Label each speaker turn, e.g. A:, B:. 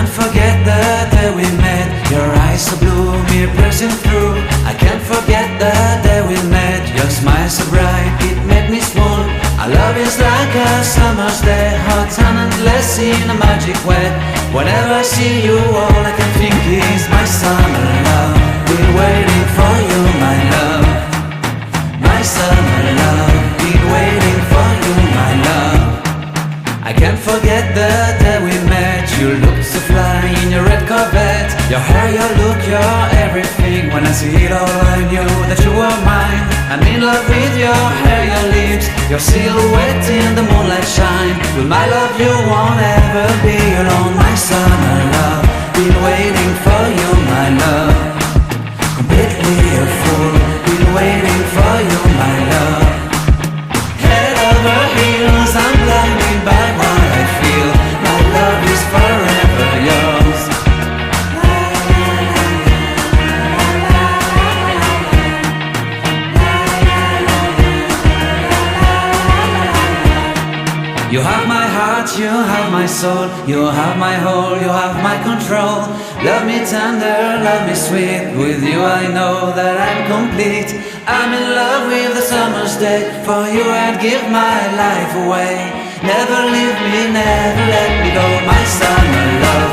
A: can't forget the day we met. Your eyes so blue, me piercing through. I can't forget the day we met. Your smile so bright, it made me swoon. Our love is like a summer's day, hot and endless in a magic way. Whenever I see you, all I can think is my summer love. Been waiting for you, my love. My summer love. Been waiting for you, my love. I can't forget the day we met. You looked so fly in your red Corvette. Your hair, your look, your everything. When I see it all, I knew that you were mine. I'm in love with your hair, your lips, your silhouette in the moonlight shine. With my love you won't ever be alone. My summer love, been waiting for you, my love. Completely a fool, been waiting for you, my love. Head over heels, I'm blinded by what I feel. My love is forever yours. You have my heart, you have my soul. You have my whole, you have my control. Love me tender, love me sweet. With you I know that I'm complete. I'm in love with the summer's day. For you I'd give my life away. Never leave me, never let me go. My summer love,